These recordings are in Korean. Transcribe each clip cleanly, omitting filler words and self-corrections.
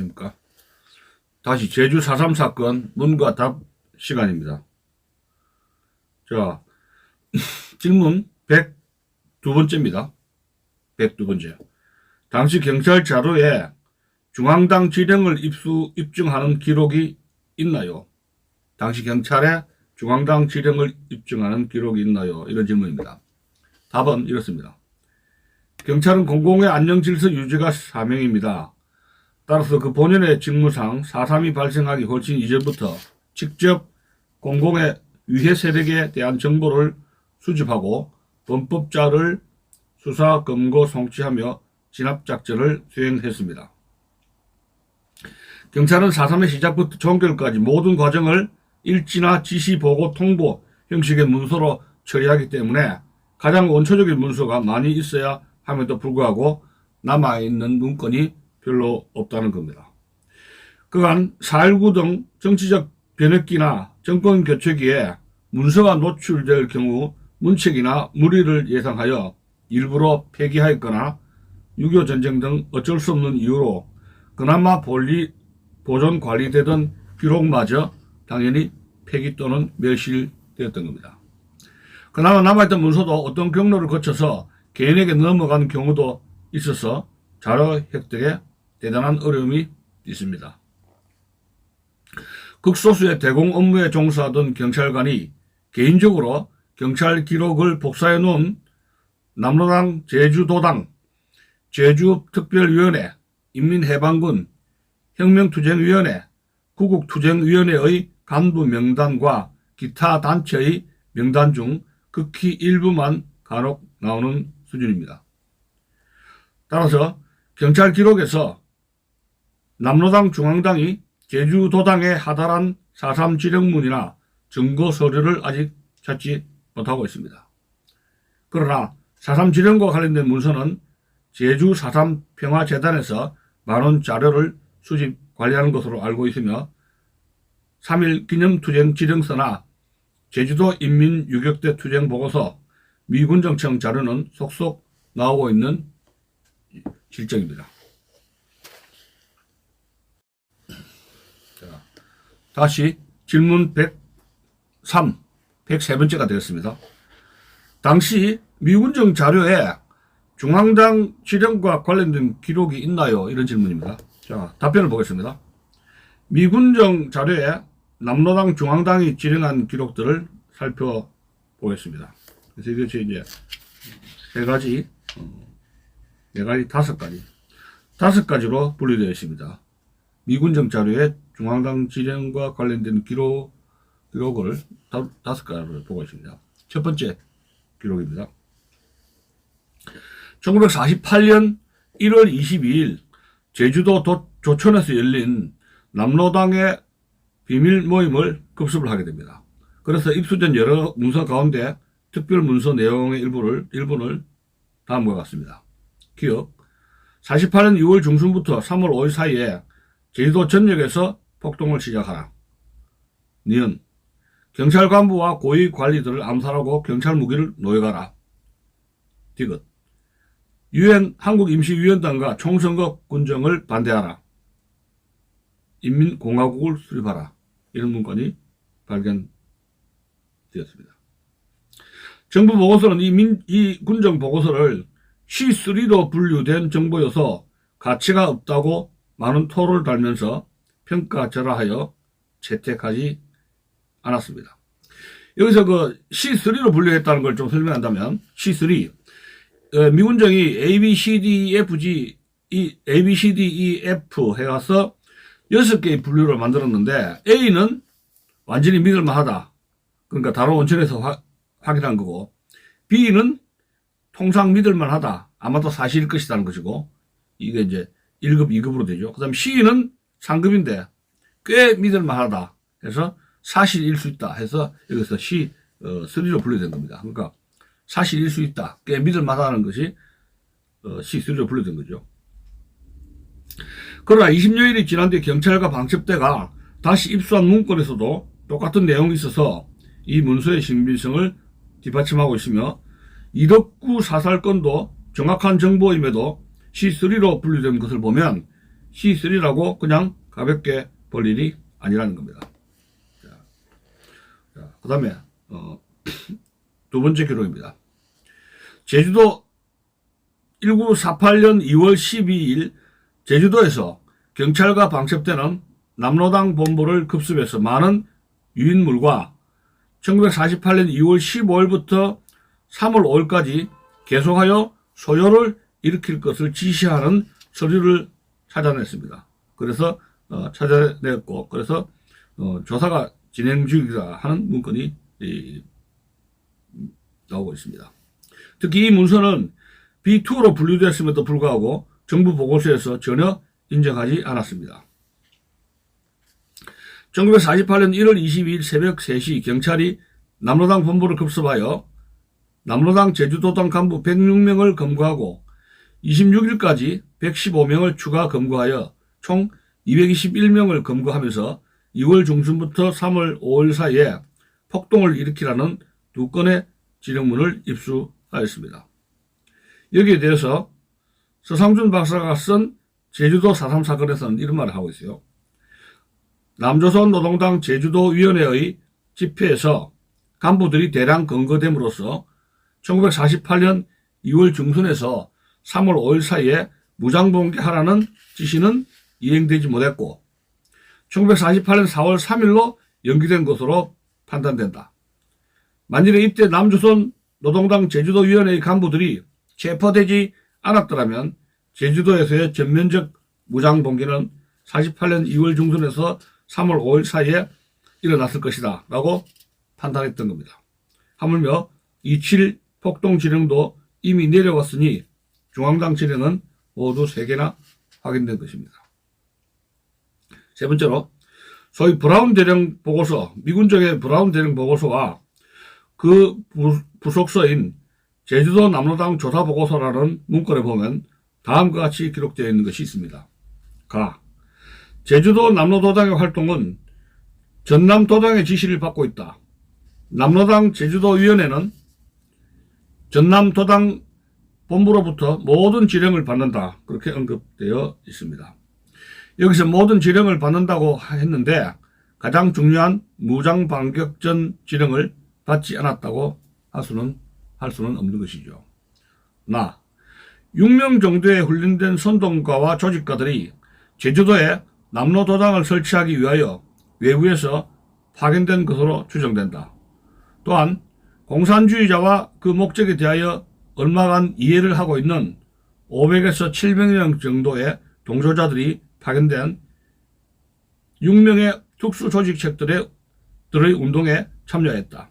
안녕하십니까. 다시 제주 4.3 사건 문과 답 시간입니다. 자, 질문 102번째입니다. 102번째. 당시 경찰 자료에 중앙당 지령을 입증하는 기록이 있나요? 당시 경찰에 중앙당 지령을 입증하는 기록이 있나요? 이런 질문입니다. 답은 이렇습니다. 경찰은 공공의 안녕질서 유지가 사명입니다. 따라서 그 본연의 직무상 4.3이 발생하기 훨씬 이전부터 직접 공공의 위해 세력에 대한 정보를 수집하고 범법자를 수사, 검거, 송치하며 진압작전을 수행했습니다. 경찰은 4.3의 시작부터 종결까지 모든 과정을 일지나 지시, 보고, 통보 형식의 문서로 처리하기 때문에 가장 원초적인 문서가 많이 있어야 함에도 불구하고 남아있는 문건이 별로 없다는 겁니다. 그간 4.19 등 정치적 변혁기나 정권 교체기에 문서가 노출될 경우 문책이나 무리를 예상하여 일부러 폐기하였거나 6.25 전쟁 등 어쩔 수 없는 이유로 그나마 보존 관리되던 기록마저 당연히 폐기 또는 멸실되었던 겁니다. 그나마 남아있던 문서도 어떤 경로를 거쳐서 개인에게 넘어간 경우도 있어서 자료 획득에 대단한 어려움이 있습니다. 극소수의 대공 업무에 종사하던 경찰관이 개인적으로 경찰 기록을 복사해 놓은 남로당 제주도당, 제주특별위원회, 인민해방군, 혁명투쟁위원회, 구국투쟁위원회의 간부 명단과 기타 단체의 명단 중 극히 일부만 간혹 나오는 수준입니다. 따라서 경찰 기록에서 남로당 중앙당이 제주도당에 하달한 4.3 지령문이나 증거 서류를 아직 찾지 못하고 있습니다. 그러나 4.3 지령과 관련된 문서는 제주 4.3 평화재단에서 많은 자료를 수집 관리하는 것으로 알고 있으며 3.1 기념투쟁 지령서나 제주도 인민유격대 투쟁보고서, 미군정청 자료는 속속 나오고 있는 실정입니다. 자, 다시 질문 103번째가 되었습니다. 당시 미군정 자료에 중앙당 지령과 관련된 기록이 있나요? 이런 질문입니다. 자, 답변을 보겠습니다. 미군정 자료에 남로당 중앙당이 지령한 기록들을 살펴보겠습니다. 그래서 이것이 이제 다섯 가지로 분류되어 있습니다. 미군정 자료에 중앙당 지령과 관련된 기록을 다섯 가지로 보고 있습니다. 첫 번째 기록입니다. 1948년 1월 22일 제주도 조천에서 열린 남로당의 비밀 모임을 급습을 하게 됩니다. 그래서 입수된 여러 문서 가운데 특별 문서 내용의 일부를 다음과 같습니다. 기억. 48년 6월 중순부터 3월 5일 사이에 제주도 전역에서 폭동을 시작하라. 니은. 경찰 간부와 고위 관리들을 암살하고 경찰 무기를 노획하라. 디귿. 유엔 한국임시위원단과 총선거 군정을 반대하라. 인민공화국을 수립하라. 이런 문건이 발견되었습니다. 정부 보고서는 이 군정 보고서를 C3로 분류된 정보여서 가치가 없다고 많은 토를 달면서 평가절하하여 채택하지 않았습니다. 여기서 그 C3로 분류했다는 걸 좀 설명한다면 C3 미군정이 ABCDEF 해가서 6개의 분류를 만들었는데 A는 완전히 믿을만하다. 그러니까 다른 원천에서 확인한 거고 B는 통상 믿을만하다. 아마도 사실일 것이라는 것이고 이게 이제 1급, 2급으로 되죠. 그 다음 C는 상급인데 꽤 믿을만하다. 해서 사실일 수 있다. 해서 여기서 C3로 분류된 겁니다. 그러니까 사실일 수 있다. 꽤 믿을만하다는 것이 C3로 분류된 거죠. 그러나 20여일이 지난 뒤 경찰과 방첩대가 다시 입수한 문건에서도 똑같은 내용이 있어서 이 문서의 신빙성을 뒷받침하고 있으며 이덕구 사살건도 정확한 정보임에도 C3로 분류된 것을 보면 C3라고 그냥 가볍게 볼 일이 아니라는 겁니다. 그 다음에 두 번째 기록입니다. 제주도 1948년 2월 12일 제주도에서 경찰과 방첩대는 남로당 본부를 급습해서 많은 유인물과 1948년 2월 15일부터 3월 5일까지 계속하여 소요를 일으킬 것을 지시하는 서류를 찾아냈습니다. 그래서 찾아냈고, 그래서 조사가 진행 중이다 하는 문건이 나오고 있습니다. 특히 이 문서는 B2로 분류됐음에도 불구하고 정부 보고서에서 전혀 인정하지 않았습니다. 1948년 1월 22일 새벽 3시 경찰이 남로당 본부를 급습하여 남로당 제주도당 간부 106명을 검거하고 26일까지 115명을 추가 검거하여 총 221명을 검거하면서 2월 중순부터 3월 5일 사이에 폭동을 일으키라는 2건의 지령문을 입수하였습니다. 여기에 대해서 서상준 박사가 쓴 제주도 4.3 사건에서는 이런 말을 하고 있어요. 남조선 노동당 제주도위원회의 집회에서 간부들이 대량 검거됨으로써 1948년 2월 중순에서 3월 5일 사이에 무장봉기하라는 지시는 이행되지 못했고 1948년 4월 3일로 연기된 것으로 판단된다. 만일에 이때 남조선 노동당 제주도위원회의 간부들이 체포되지 않았더라면 제주도에서의 전면적 무장봉기는 48년 2월 중순에서 3월 5일 사이에 일어났을 것이다 라고 판단했던 겁니다. 하물며 27 폭동 지령도 이미 내려왔으니 중앙당 지령은 모두 3개나 확인된 것입니다. 세 번째로 소위 브라운 대령 보고서, 미군정의 브라운 대령 보고서와 그 부속서인 제주도 남로당 조사 보고서라는 문건에 보면 다음과 같이 기록되어 있는 것이 있습니다. 가. 제주도 남로도당의 활동은 전남도당의 지시를 받고 있다. 남로당 제주도위원회는 전남도당 본부로부터 모든 지령을 받는다. 그렇게 언급되어 있습니다. 여기서 모든 지령을 받는다고 했는데 가장 중요한 무장반격전 지령을 받지 않았다고 할 수는 없는 것이죠. 6명 정도의 훈련된 선동가와 조직가들이 제주도에 남로도당을 설치하기 위하여 외부에서 파견된 것으로 추정된다. 또한 공산주의자와 그 목적에 대하여 얼마간 이해를 하고 있는 500에서 700명 정도의 동조자들이 파견된 6명의 특수조직책들의 운동에 참여했다.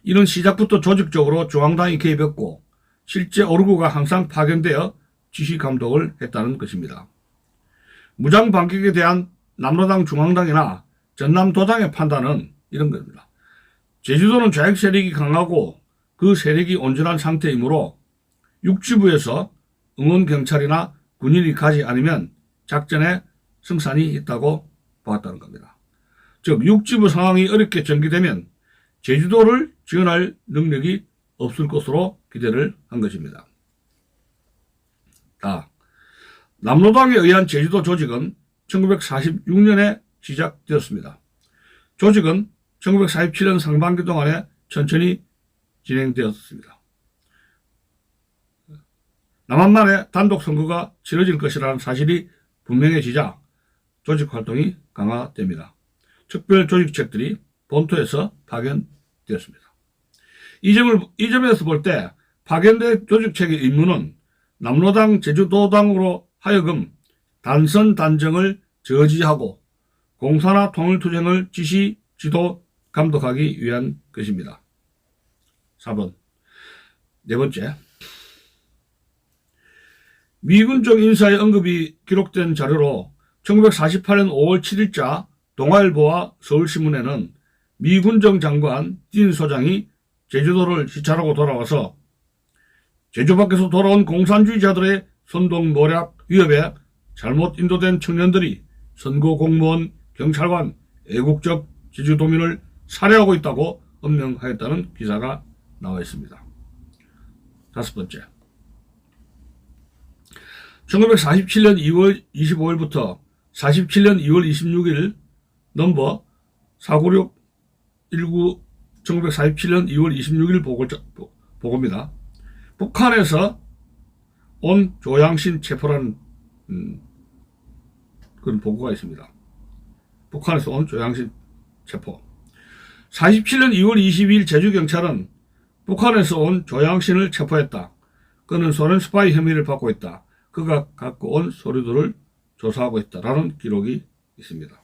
이는 시작부터 조직적으로 중앙당이 개입했고 실제 오르구가 항상 파견되어 지시 감독을 했다는 것입니다. 무장반격에 대한 남로당 중앙당이나 전남도당의 판단은 이런 겁니다. 제주도는 좌익 세력이 강하고 그 세력이 온전한 상태이므로 육지부에서 응원경찰이나 군인이 가지 않으면 작전에 승산이 있다고 보았다는 겁니다. 즉 육지부 상황이 어렵게 전개되면 제주도를 지원할 능력이 없을 것으로 기대를 한 것입니다. 남로당에 의한 제주도 조직은 1946년에 시작되었습니다. 조직은 1947년 상반기 동안에 천천히 진행되었습니다. 남한만의 단독 선거가 치러질 것이라는 사실이 분명해지자 조직 활동이 강화됩니다. 특별 조직책들이 본토에서 파견되었습니다. 이 점에서 볼 때 파견된 조직책의 임무는 남로당 제주도당으로 하여금 단선 단정을 저지하고 공사나 통일투쟁을 지시, 지도, 감독하기 위한 것입니다. 4번. 네 번째. 미군적 인사의 언급이 기록된 자료로 1948년 5월 7일자 동아일보와 서울신문에는 미군정 장관 딘 소장이 제주도를 시찰하고 돌아와서 제주 밖에서 돌아온 공산주의자들의 선동 노략 위협에 잘못 인도된 청년들이 선거 공무원, 경찰관, 애국적 제주도민을 살해하고 있다고 엄명하였다는 기사가 나와 있습니다. 5번째. 1947년 2월 25일부터 47년 2월 26일 넘버 49619 1947년 2월 26일 보고입니다. 북한에서 온 조양신 체포라는 그런 보고가 있습니다. 북한에서 온 조양신 체포. 47년 2월 22일 제주경찰은 북한에서 온 조양신을 체포했다. 그는 소련 스파이 혐의를 받고 있다. 그가 갖고 온 서류들을 조사하고 있다라는 기록이 있습니다.